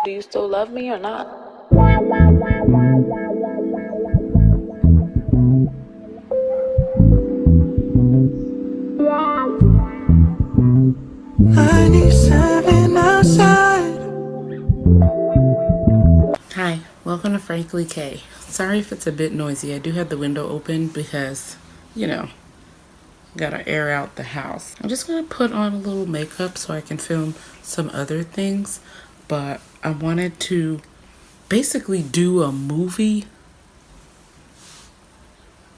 Do you still love me or not? I need something outside. Hi, welcome to Frankly K. Sorry if it's a bit noisy. I do have the window open because, gotta air out the house. I'm just gonna put on a little makeup so I can film some other things, but I wanted to basically do a movie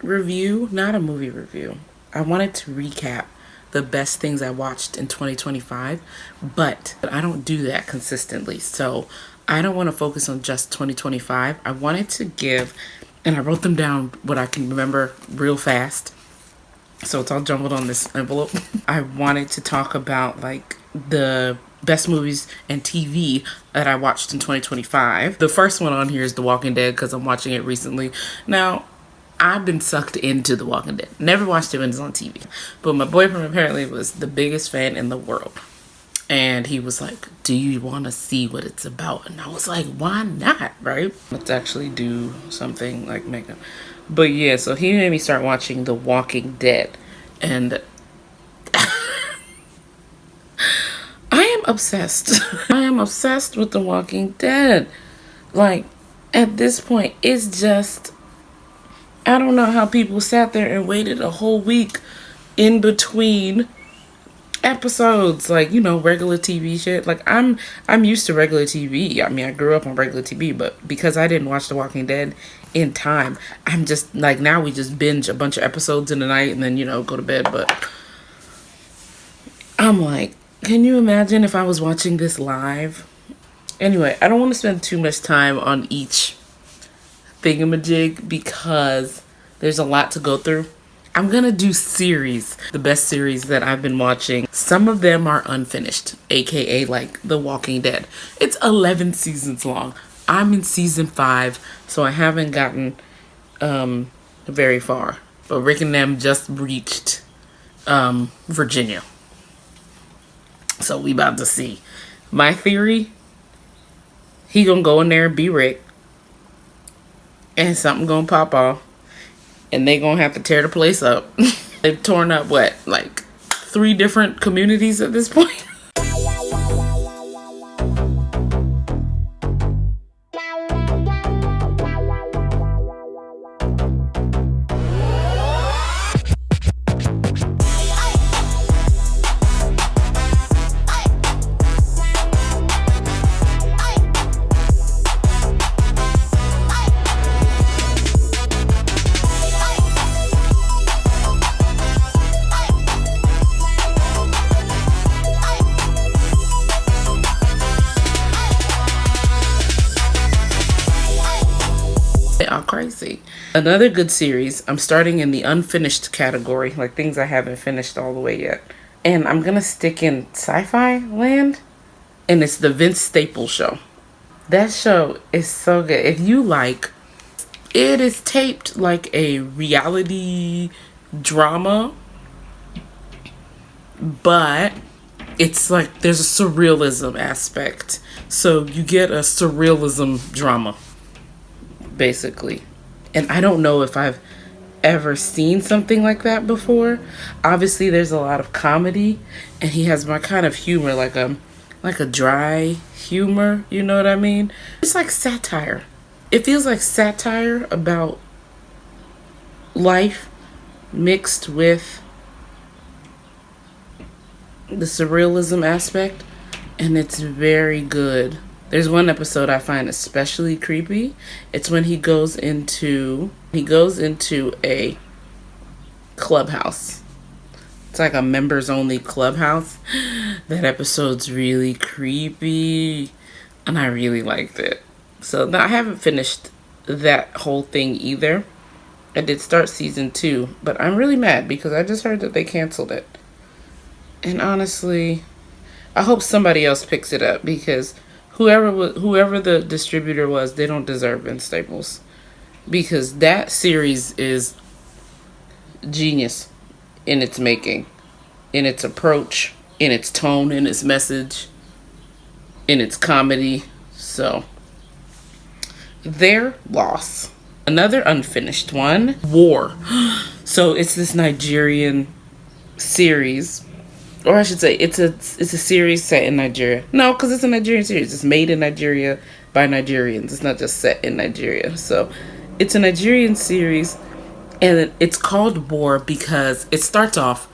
review, not a movie review. I wanted to recap the best things I watched in 2025, but I don't do that consistently. So I don't want to focus on just 2025. I wanted to give, and I wrote them down what I can remember real fast. So it's all jumbled on this envelope. I wanted to talk about like the best movies and TV that I watched in 2025. The first one on here is The Walking Dead because I'm watching it recently. Now, I've been sucked into The Walking Dead. Never watched it when it was on TV. But my boyfriend apparently was the biggest fan in the world. And he was like, do you want to see what it's about? And I was like, why not, right? Let's actually do something like makeup. But yeah, so he made me start watching The Walking Dead. And I am obsessed. I am obsessed with The Walking Dead. Like, at this point, it's just... I don't know how people sat there and waited a whole week in between episodes, like, regular TV shit. Like, I'm used to regular TV. I mean, I grew up on regular TV, but because I didn't watch The Walking Dead in time, I'm just like, now we just binge a bunch of episodes in the night and then, go to bed. But I'm like, can you imagine if I was watching this live? Anyway, I don't want to spend too much time on each thingamajig because there's a lot to go through. I'm gonna do series, the best series that I've been watching. Some of them are unfinished, aka like The Walking Dead. It's 11 seasons long. I'm in season 5, so I haven't gotten very far. But Rick and them just reached Virginia. So we about to see. My theory, he gonna go in there and be Rick. And something gonna pop off. And they gonna have to tear the place up. They've torn up, what, like 3 different communities at this point? They are crazy. Another good series, I'm starting in the unfinished category, like things I haven't finished all the way yet. And I'm gonna stick in sci-fi land, and it's the Vince Staples Show. That show is so good. If you like, it is taped like a reality drama, but it's like there's a surrealism aspect. So you get a surrealism drama, basically. And I don't know if I've ever seen something like that before. Obviously there's a lot of comedy, and he has my kind of humor, like a dry humor, you know what I mean? It's like satire. It feels like satire about life mixed with the surrealism aspect, and it's very good. There's one episode I find especially creepy. It's when he goes into a clubhouse. It's like a members only clubhouse. That episode's really creepy, and I really liked it. So now I haven't finished that whole thing either. I did start season 2, but I'm really mad because I just heard that they canceled it. And honestly, I hope somebody else picks it up because whoever the distributor was, they don't deserve Vince Staples, because that series is genius in its making, in its approach, in its tone, in its message, in its comedy. So, their loss. Another unfinished one, War. So it's this Nigerian series, or I should say it's a series set in Nigeria. No, because it's a Nigerian series. It's made in Nigeria by Nigerians. It's not just set in Nigeria. So it's a Nigerian series, and it's called War because it starts off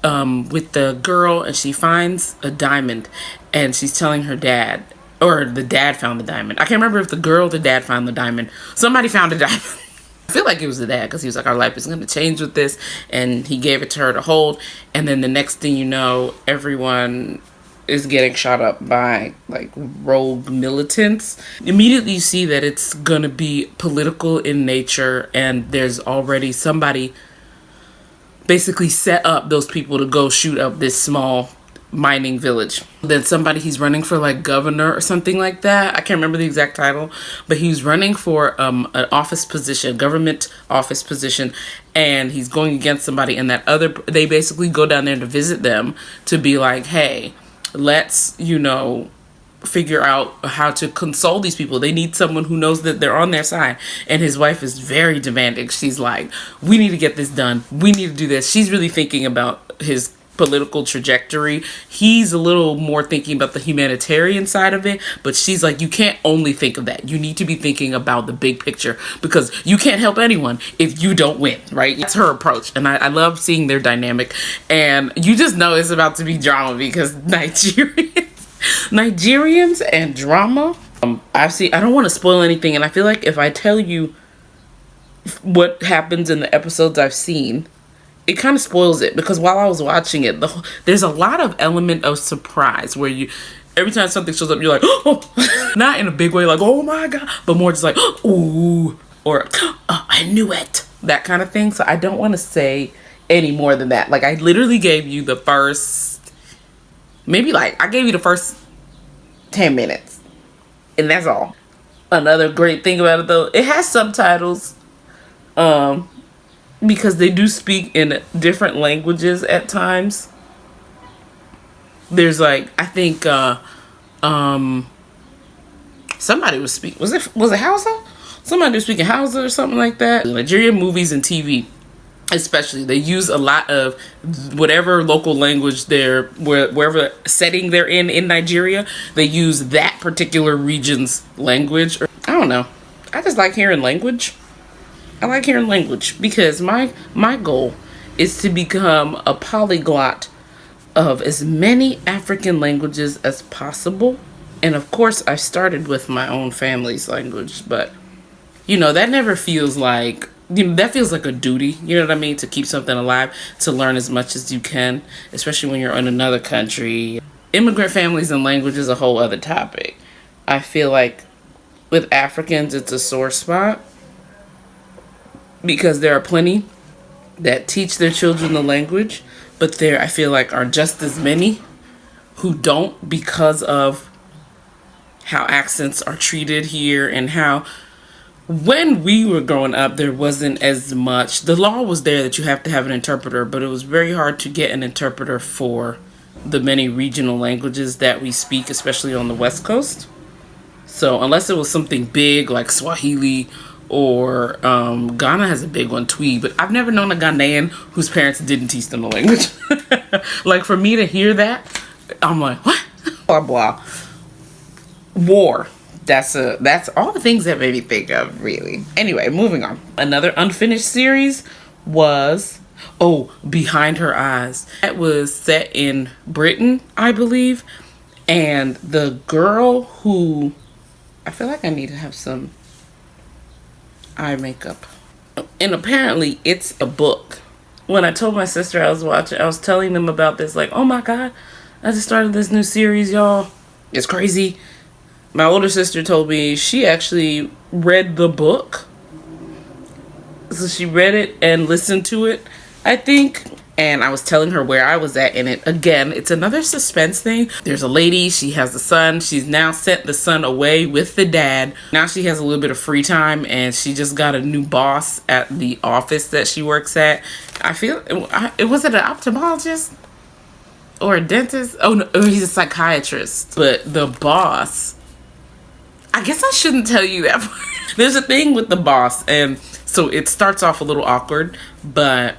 with the girl, and she finds a diamond, and she's telling her dad, or the dad found the diamond. I can't remember if the girl or the dad found the diamond. Somebody found a diamond. I feel like it was the dad, because he was like, our life is going to change with this, and he gave it to her to hold. And then the next thing you know, everyone is getting shot up by like rogue militants. Immediately you see that it's going to be political in nature, and there's already somebody basically set up those people to go shoot up this small mining village. Then somebody, he's running for like governor or something like that. I can't remember the exact title, but he's running for an office position, government office position, and he's going against somebody. And that other, they basically go down there to visit them to be like, hey, let's, figure out how to console these people. They need someone who knows that they're on their side. And his wife is very demanding. She's like, we need to get this done. We need to do this. She's really thinking about his political trajectory. He's a little more thinking about the humanitarian side of it, but she's like, you can't only think of that. You need to be thinking about the big picture, because you can't help anyone if you don't win, right? That's her approach. And I love seeing their dynamic, and you just know it's about to be drama, because Nigerians and drama. I don't want to spoil anything, and I feel like if I tell you what happens in the episodes I've seen, it kind of spoils it, because while I was watching it, there's a lot of element of surprise where every time something shows up, you're like, oh, not in a big way, like, oh my God, but more just like, ooh, or oh, I knew it, that kind of thing. So I don't want to say any more than that. Like, I literally gave you the first, I gave you the first 10 minutes, and that's all. Another great thing about it, though, it has subtitles, because they do speak in different languages at times. There's I think somebody was speaking, was it Hausa? Somebody was speaking Hausa or something like that. Nigerian movies and TV, especially, they use a lot of whatever local language wherever setting they're in Nigeria, they use that particular region's language. I don't know. I just like hearing language. I like hearing language, because my goal is to become a polyglot of as many African languages as possible. And of course, I started with my own family's language, but that never feels like, that feels like a duty, you know what I mean, to keep something alive, to learn as much as you can, especially when you're in another country. Immigrant families and language is a whole other topic. I feel like with Africans, it's a sore spot, because there are plenty that teach their children the language, but there, I feel like, are just as many who don't, because of how accents are treated here, and how when we were growing up, there wasn't as much. The law was there that you have to have an interpreter, but it was very hard to get an interpreter for the many regional languages that we speak, especially on the West Coast. So unless it was something big like Swahili, or Ghana has a big one, Twi, but I've never known a Ghanaian whose parents didn't teach them the language. Like, for me to hear that, I'm like, what? Blah, blah. War. That's all the things that made me think of, really. Anyway, moving on. Another unfinished series was, Behind Her Eyes. That was set in Britain, I believe. And the girl who, I feel like I need to have some eye makeup. And apparently it's a book. When I told my sister I was watching, I was telling them about this, like, oh my God, I just started this new series, y'all. It's crazy. My older sister told me she actually read the book. So she read it and listened to it, I think. And I was telling her where I was at in it. Again, it's another suspense thing. There's a lady, she has a son. She's now sent the son away with the dad. Now she has a little bit of free time, and she just got a new boss at the office that she works at. I feel, was it an ophthalmologist or a dentist? Oh no, he's a psychiatrist. But the boss, I guess I shouldn't tell you that part. There's a thing with the boss, and so it starts off a little awkward, but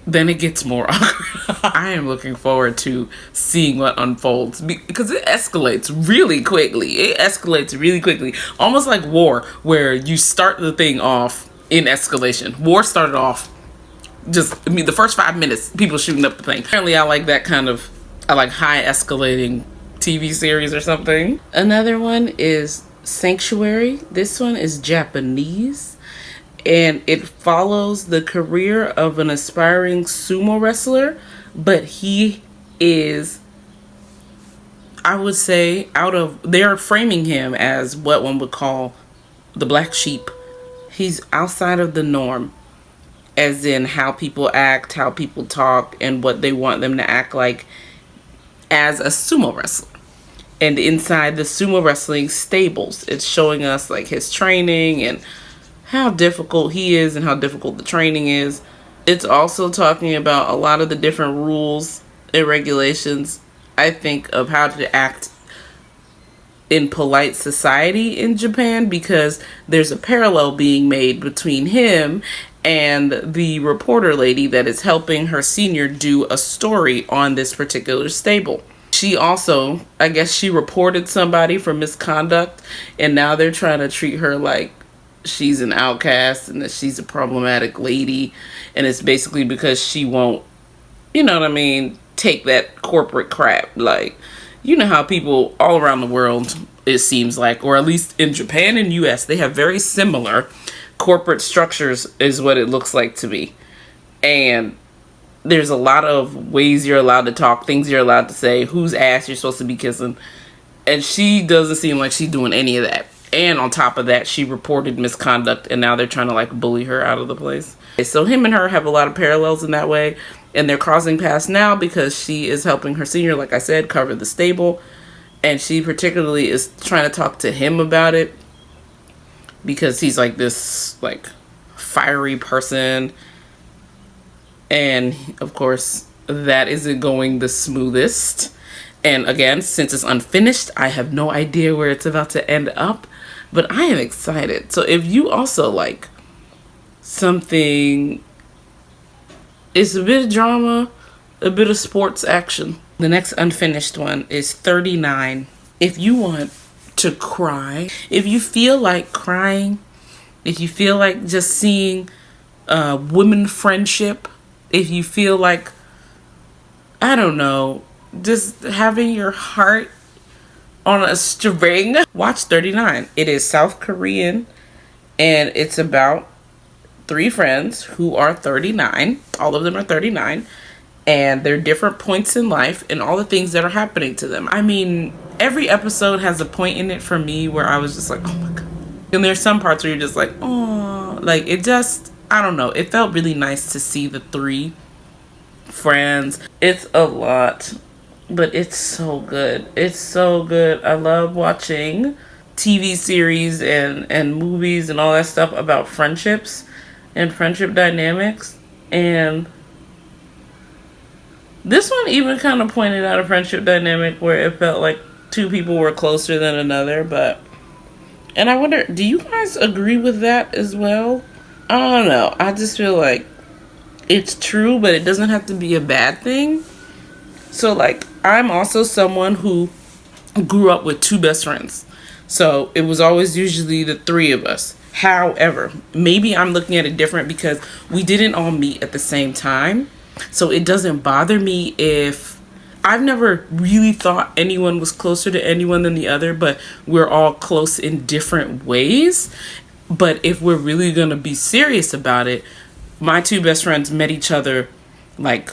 then it gets more awkward. I am looking forward to seeing what unfolds because it escalates really quickly. It escalates really quickly, almost like war, where you start the thing off in escalation. War started off the first 5 minutes, people shooting up the thing. Apparently, I like high escalating TV series or something. Another one is Sanctuary. This one is Japanese, and it follows the career of an aspiring sumo wrestler, but he is, I would say, they're framing him as what one would call the black sheep. He's outside of the norm, as in how people act, how people talk, and what they want them to act like as a sumo wrestler. And inside the sumo wrestling stables, it's showing us like his training and how difficult he is and how difficult the training is. It's also talking about a lot of the different rules and regulations, I think, of how to act in polite society in Japan, because there's a parallel being made between him and the reporter lady that is helping her senior do a story on this particular stable. She also, I guess she reported somebody for misconduct, and now they're trying to treat her like she's an outcast and that she's a problematic lady, and it's basically because she won't, you know what I mean, take that corporate crap. Like, you know how people all around the world, it seems like, or at least in Japan and US, they have very similar corporate structures, is what it looks like to me. And there's a lot of ways you're allowed to talk, things you're allowed to say, whose ass you're supposed to be kissing. And she doesn't seem like she's doing any of that. And on top of that, she reported misconduct, and now they're trying to like bully her out of the place. So him and her have a lot of parallels in that way. And they're crossing paths now because she is helping her senior, like I said, cover the stable. And she particularly is trying to talk to him about it because he's like this like fiery person. And of course, that isn't going the smoothest. And again, since it's unfinished, I have no idea where it's about to end up. But I am excited. So if you also like something, it's a bit of drama, a bit of sports action. The next unfinished one is 39. If you want to cry, if you feel like crying, if you feel like just seeing women friendship, if you feel like, I don't know, just having your heart on a string, watch 39. It is South Korean, and it's about 3 friends who are 39. All of them are 39, and they're different points in life and all the things that are happening to them. I mean, every episode has a point in it for me where I was just like, oh my God. And there's some parts where you're just like, oh, like it just, I don't know. It felt really nice to see the 3 friends. It's a lot, but it's so good. It's so good. I love watching TV series and movies and all that stuff about friendships and friendship dynamics. And this one even kind of pointed out a friendship dynamic where it felt like 2 people were closer than another. And I wonder, do you guys agree with that as well? I don't know. I just feel like it's true, but it doesn't have to be a bad thing. So, like, I'm also someone who grew up with 2 best friends. So, it was always usually the 3 of us. However, maybe I'm looking at it different because we didn't all meet at the same time. So, it doesn't bother me if I've never really thought anyone was closer to anyone than the other, but we're all close in different ways. But if we're really going to be serious about it, my 2 best friends met each other like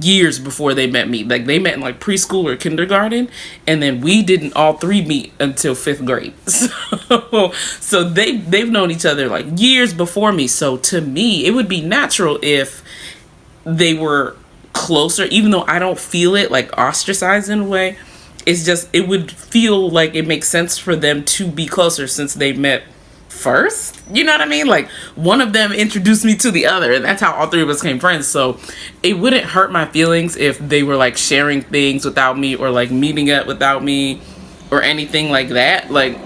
years before they met me. Like they met in like preschool or kindergarten, and then we didn't all 3 meet until 5th grade. So they've known each other like years before me. So to me, it would be natural if they were closer, even though I don't feel it like ostracized in a way. It's just, it would feel like it makes sense for them to be closer since they met first. You know what I mean? Like one of them introduced me to the other, and that's how all 3 of us became friends. So it wouldn't hurt my feelings if they were like sharing things without me or like meeting up without me or anything like that. Like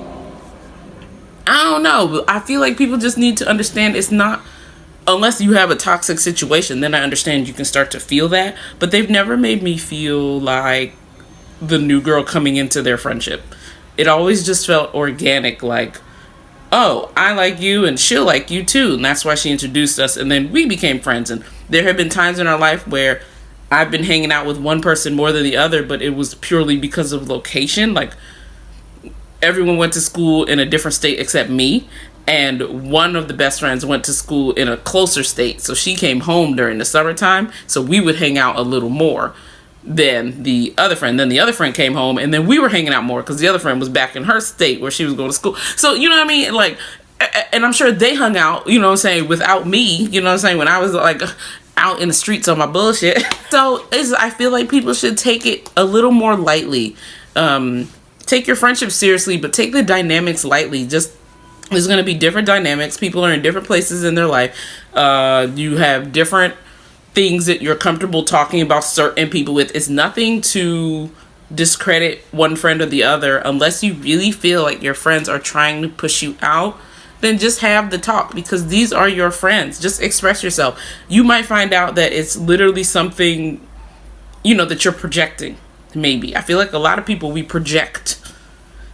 I don't know. I feel like people just need to understand it's not, unless you have a toxic situation, then I understand you can start to feel that. But they've never made me feel like the new girl coming into their friendship. It always just felt organic, like, oh, I like you and she'll like you too. And that's why she introduced us. And then we became friends. And there have been times in our life where I've been hanging out with one person more than the other, but it was purely because of location. Like, everyone went to school in a different state except me. And one of the best friends went to school in a closer state. So she came home during the summertime. So we would hang out a little more than the other friend. Then the other friend came home and then we were hanging out more because the other friend was back in her state where she was going to school. So, you know what I mean? Like, and I'm sure they hung out, you know what I'm saying, without me, you know what I'm saying, when I was like out in the streets on my bullshit. So I feel like people should take it a little more lightly. Take your friendship seriously, but take the dynamics lightly. Just, there's going to be different dynamics. People are in different places in their life. You have different things that you're comfortable talking about certain people with. It's nothing to discredit one friend or the other. Unless you really feel like your friends are trying to push you out, then just have the talk, because these are your friends. Just express yourself. You might find out that it's literally something, you know, that you're projecting. Maybe. I feel like a lot of people, we project.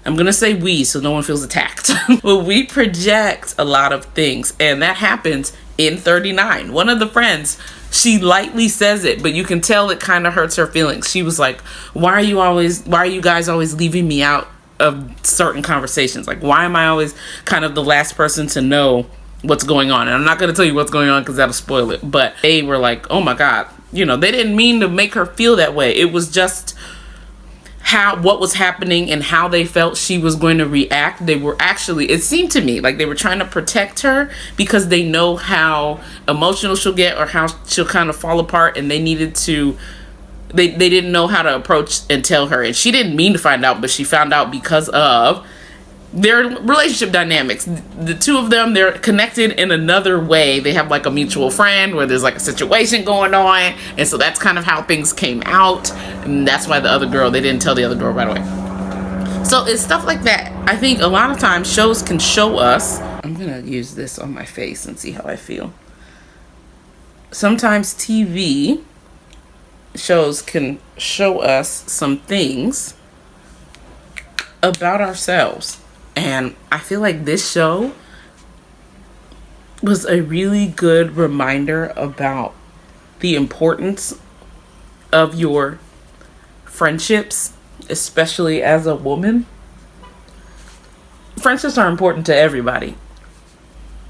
I'm going to say we, so no one feels attacked. But we project a lot of things. And that happens in 39. One of the friends, she lightly says it, but you can tell it kind of hurts her feelings. She was like, why are you guys always leaving me out of certain conversations? Like, why am I always kind of the last person to know what's going on? And I'm not going to tell you what's going on because that'll spoil it. But they were like, oh my God. You know, they didn't mean to make her feel that way. It was just what was happening and how they felt she was going to react. They were actually, it seemed to me like they were trying to protect her because they know how emotional she'll get or how she'll kind of fall apart, and they needed to, they didn't know how to approach and tell her. And she didn't mean to find out, but she found out because of their relationship dynamics. The two of them, they're connected in another way. They have like a mutual friend where there's like a situation going on, and so that's kind of how things came out. And that's why the other girl, they didn't tell the other girl right away. So it's stuff like that. I think a lot of times shows can show us, I'm gonna use this on my face and see how I feel. Sometimes TV shows can show us some things about ourselves. And I feel like this show was a really good reminder about the importance of your friendships, especially as a woman. Friendships are important to everybody.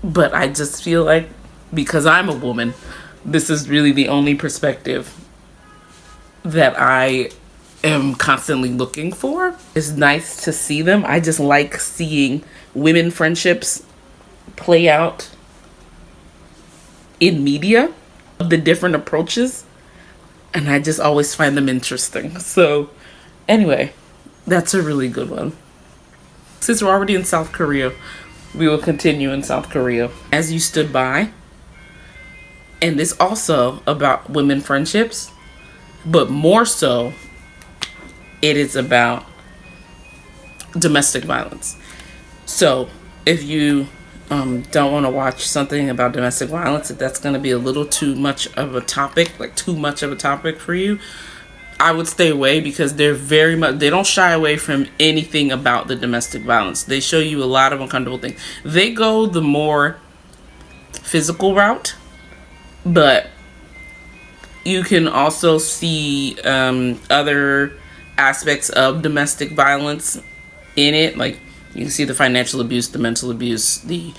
But I just feel like because I'm a woman, this is really the only perspective that I am constantly looking for. It's nice to see them. I just like seeing women friendships play out in media, the different approaches, and I just always find them interesting. So anyway, that's a really good one. Since we're already in South Korea, we will continue in South Korea. As You Stood By, and it's also about women friendships, but more so it is about domestic violence. So if you don't want to watch something about domestic violence, if that's going to be a little too much of a topic, for you, I would stay away, because they don't shy away from anything about the domestic violence. They show you a lot of uncomfortable things. They go the more physical route, but you can also see other aspects of domestic violence in it. Like, you can see the financial abuse, the mental abuse, the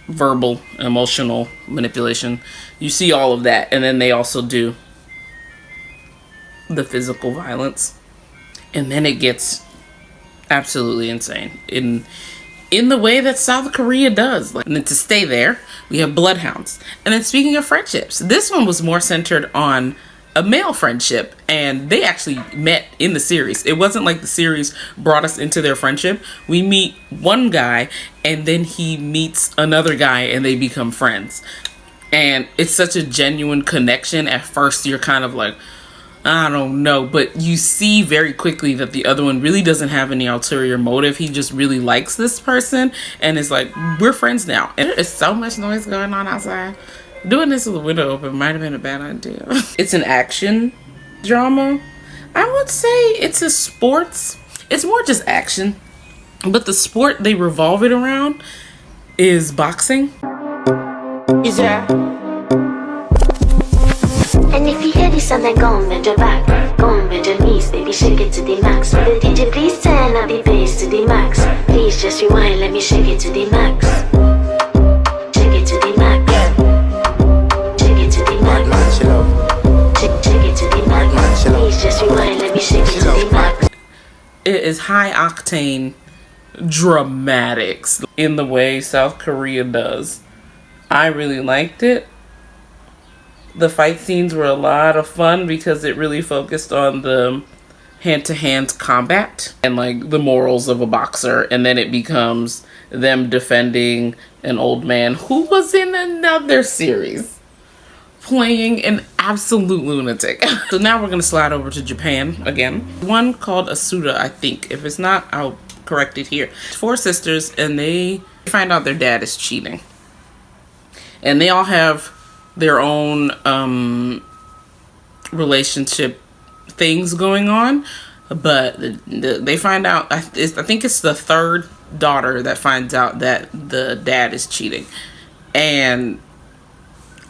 verbal, emotional manipulation. You see all of that. And then they also do the physical violence. And then it gets absolutely insane in the way that South Korea does. Like, and then to stay there, we have Bloodhounds. And then speaking of friendships, this one was more centered on a male friendship, and they actually met in the series. It wasn't like the series brought us into their friendship. We meet one guy, and then he meets another guy, and they become friends. And it's such a genuine connection. At first, you're kind of like, I don't know, but you see very quickly that the other one really doesn't have any ulterior motive. He just really likes this person and is like, we're friends now. And there is so much noise going on outside. Doing this with the window open might have been a bad idea. It's an action drama. I would say it's a sports. It's more just action. But the sport they revolve it around is boxing. Is there? And if you hear this song, then go and bend your back. Go and bend your knees, baby, shake it to the max. Will the DJ please turn up the bass to the max? Please just rewind, let me shake it to the max. Shake it to the max. Shake it to the max. Shake it to the max. Please just rewind, let me shake it to the max. It is high octane dramatics in the way South Korea does. I really liked it. The fight scenes were a lot of fun because it really focused on the hand-to-hand combat and like the morals of a boxer, and then it becomes them defending an old man who was in another series playing an absolute lunatic. So now we're gonna slide over to Japan again. One called Asuda, I think. If it's not, I'll correct it here. 4 sisters, and they find out their dad is cheating, and they all have their own relationship things going on, but they find out, I think it's the third daughter that finds out that the dad is cheating, and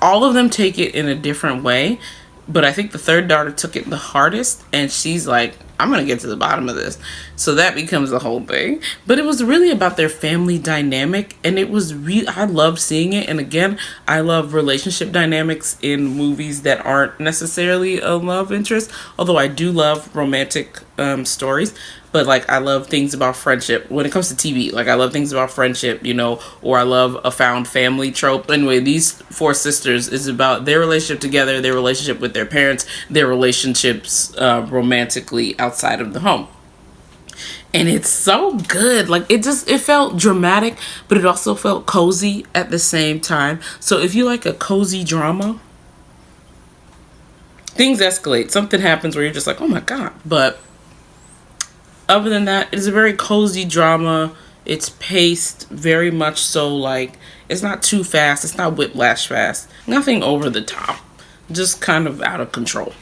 all of them take it in a different way, but I think the third daughter took it the hardest, and she's like, I'm gonna get to the bottom of this. So that becomes the whole thing. But it was really about their family dynamic, and it was I love seeing it. And again, I love relationship dynamics in movies that aren't necessarily a love interest, although I do love romantic stories. But like, I love things about friendship when it comes to TV. Like, I love things about friendship, you know, or I love a found family trope. Anyway, these 4 sisters is about their relationship together, their relationship with their parents, their relationships romantically outside of the home. And it's so good. Like, it felt dramatic, but it also felt cozy at the same time. So if you like a cozy drama, things escalate. Something happens where you're just like, oh my God. But other than that, it's a very cozy drama. It's paced very much so, like, it's not too fast. It's not whiplash fast. Nothing over the top. Just kind of out of control.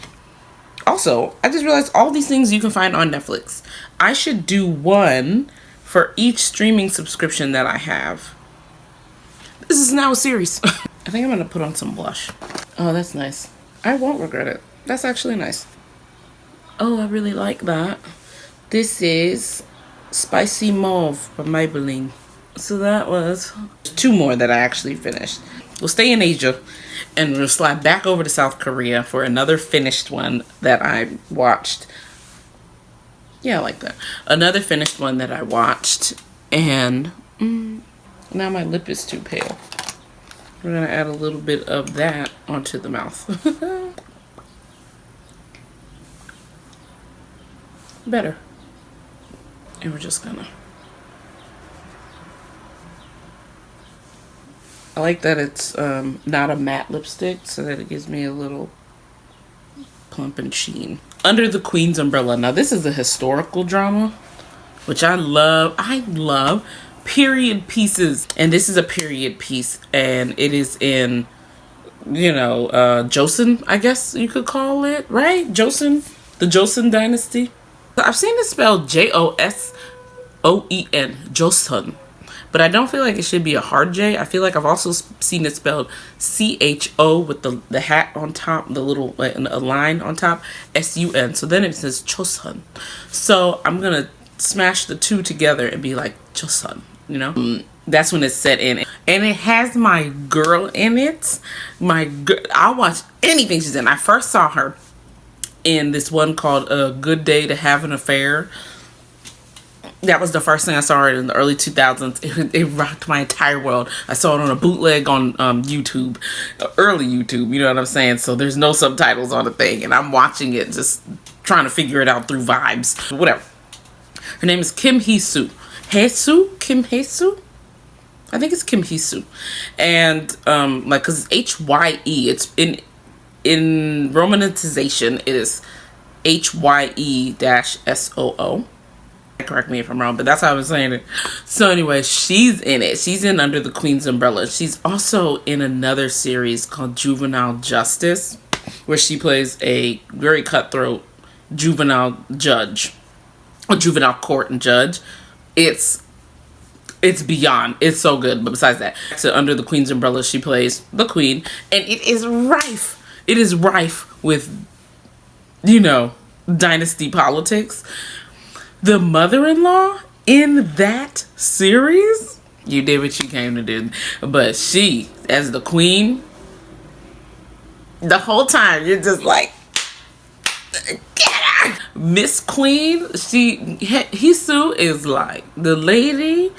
Also, I just realized all these things you can find on Netflix. I should do one for each streaming subscription that I have. This is now a series. I think I'm going to put on some blush. Oh, that's nice. I won't regret it. That's actually nice. Oh, I really like that. This is Spicy Mauve by Maybelline. So that was 2 more that I actually finished. We'll stay in Asia and we'll slide back over to South Korea for another finished one that I watched. Yeah, I like that. Another finished one that I watched, and now my lip is too pale. We're going to add a little bit of that onto the mouth. Better. And we're just gonna, I like that it's not a matte lipstick, so that it gives me a little plump and sheen. Under the Queen's Umbrella. Now this is a historical drama, which I love. I love period pieces, and this is a period piece, and it is in, you know, Joseon, I guess you could call it, right? Joseon, the Joseon dynasty. I've seen it spelled Joseon, Joseon, but I don't feel like it should be a hard J. I feel like I've also seen it spelled CHO with the hat on top, the little a line on top, SUN. So then it says Joseon. So I'm gonna smash the 2 together and be like Joseon, you know? That's when it's set in, and it has my girl in it. I'll watch anything she's in. I first saw her in this one called A Good Day to Have an Affair. That was the first thing I saw her in the early 2000s. It rocked my entire world. I saw it on a bootleg on YouTube, early YouTube, you know what I'm saying? So there's no subtitles on the thing, and I'm watching it, just trying to figure it out through vibes, whatever. Her name is Kim Hee-soo. Kim Hee-soo? I think it's Kim Hee-soo. And, like, because it's Hye, it's in romanization, it is HYE-SOO. Correct me if I'm wrong, but that's how I was saying it. So anyway, she's in it. She's in Under the Queen's Umbrella. She's also in another series called Juvenile Justice, where she plays a very cutthroat juvenile judge, a juvenile court and judge. It's beyond. It's so good. But besides that, so Under the Queen's Umbrella, she plays the queen, and it is rife. It is rife with, dynasty politics. The mother-in-law in that series, you did what you came to do. But she, as the queen, the whole time, you're just like, get her! Miss Queen, Hisu is like, the lady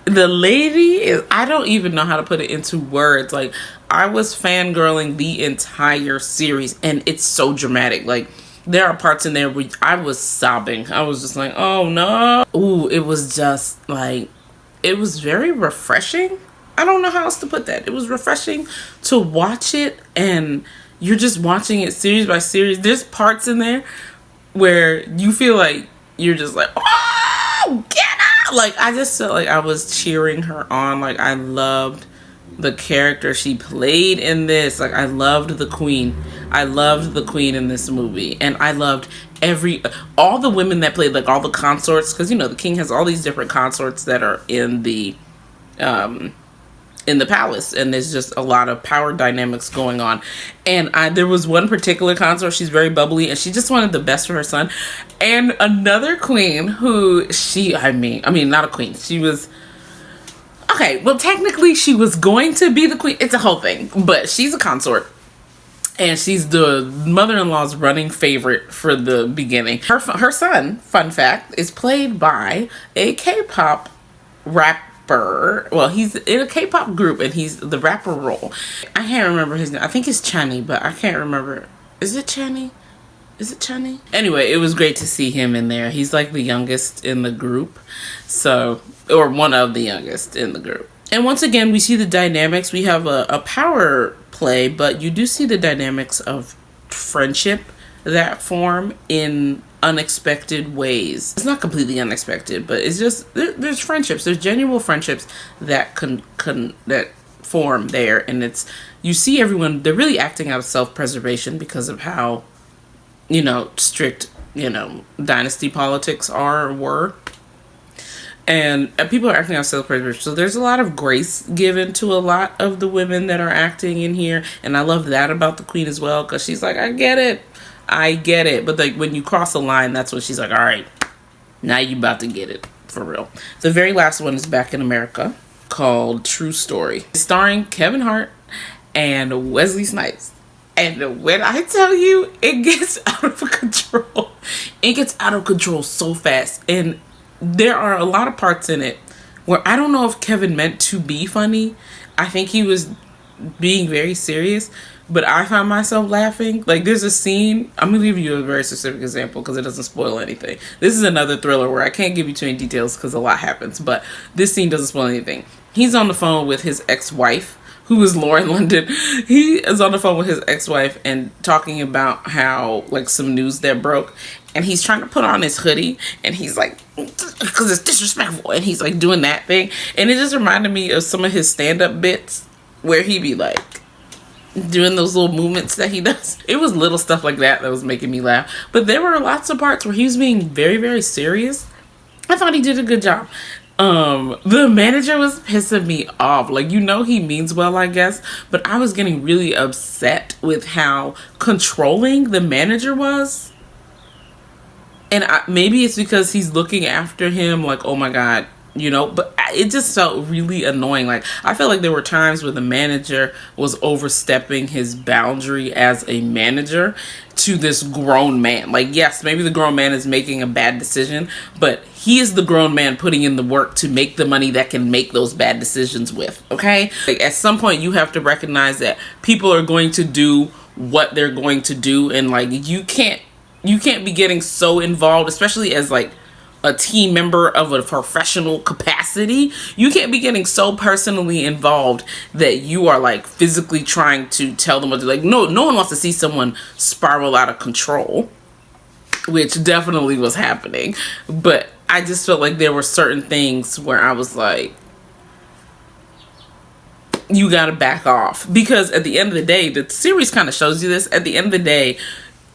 is, I don't even know how to put it into words. Like, I was fangirling the entire series, and it's so dramatic. Like, there are parts in there where I was sobbing. I was just like, oh no. Ooh, it was just like, it was very refreshing. I don't know how else to put that. It was refreshing to watch it, and you're just watching it series by series. There's parts in there where you feel like you're just like, oh, get out. Like, I just felt like I was cheering her on. Like, I loved the character she played in this. Like, I loved the queen. I loved the queen in this movie, and I loved all the women that played, like, all the consorts, because the king has all these different consorts that are in the palace, and there's just a lot of power dynamics going on. And there was one particular consort, she's very bubbly, and she just wanted the best for her son. And another queen who not a queen, she was, okay, well, technically she was going to be the queen. It's a whole thing, but she's a consort. And she's the mother-in-law's running favorite for the beginning. Her son, fun fact, is played by a K-pop rapper. Well, he's in a K-pop group, and he's the rapper role. I can't remember his name. I think it's Channy, but I can't remember. Is it Channy? Anyway, it was great to see him in there. He's like the youngest in the group. Or one of the youngest in the group. And once again, we see the dynamics. We have a power play, but you do see the dynamics of friendship that form in unexpected ways. It's not completely unexpected, but it's just, there's friendships. There's genuine friendships that that form there. And you see everyone, they're really acting out of self-preservation because of how, strict, dynasty politics are or were. And people are acting out self-preservation. So there's a lot of grace given to a lot of the women that are acting in here. And I love that about the queen as well. Because she's like, I get it. But like when you cross a line, that's when she's like, all right, now you about to get it. For real. The very last one is Back in America, called True Story. Starring Kevin Hart and Wesley Snipes. And when I tell you, it gets out of control. It gets out of control so fast. And there are a lot of parts in it where I don't know if Kevin meant to be funny. I think he was being very serious, but I found myself laughing. Like, there's a scene, I'm gonna give you a very specific example because it doesn't spoil anything. This is another thriller where I can't give you too many details because a lot happens, but this scene doesn't spoil anything. He's on the phone with his ex-wife, who is Lauren London. He is on the phone with his ex-wife and talking about how, like, some news that broke. And he's trying to put on his hoodie, and he's like, because it's disrespectful, and he's like doing that thing. And it just reminded me of some of his stand-up bits where he be like doing those little movements that he does. It was little stuff like that was making me laugh. But there were lots of parts where he was being very, very serious. I thought he did a good job. The manager was pissing me off. Like, he means well, I guess, but I was getting really upset with how controlling the manager was. And maybe it's because he's looking after him, like, oh my God, but it just felt really annoying. Like, I felt like there were times where the manager was overstepping his boundary as a manager to this grown man. Like, yes, maybe the grown man is making a bad decision, but he is the grown man putting in the work to make the money that can make those bad decisions with, okay? Like, at some point, you have to recognize that people are going to do what they're going to do, and, like, you can't be getting so involved, especially as, like, a team member of a professional capacity. You can't be getting so personally involved that you are, like, physically trying to tell them what to do. Like, no one wants to see someone spiral out of control. which definitely was happening. But I just felt like there were certain things where I was like, you gotta back off. Because at the end of the day, the series kind of shows you this. At the end of the day,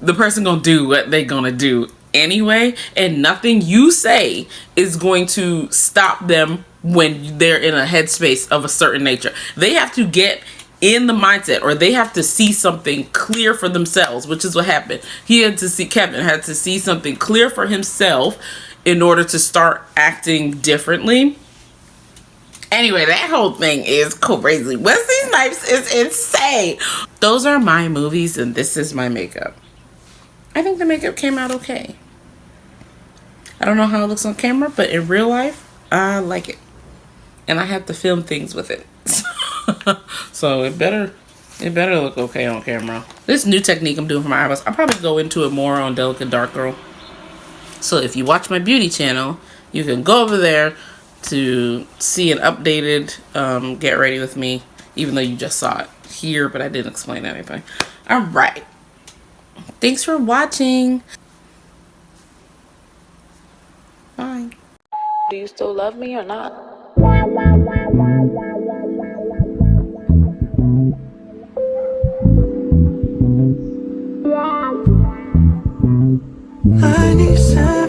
the person gonna do what they gonna do anyway, and nothing you say is going to stop them when they're in a headspace of a certain nature. They have to get in the mindset, or they have to see something clear for themselves, which is what happened. Kevin had to see something clear for himself in order to start acting differently. Anyway, that whole thing is crazy. Wesley Snipes is insane. Those are my movies, and this is my makeup. I think the makeup came out okay. I don't know how it looks on camera, but in real life, I like it. And I have to film things with it. So it better look okay on camera. This new technique I'm doing for my eyebrows, I'll probably go into it more on Delicate Dark Girl. So if you watch my beauty channel, you can go over there to see an updated Get Ready With Me, even though you just saw it here, but I didn't explain anything. All right. Thanks for watching. Bye. Do you still love me or not? I need some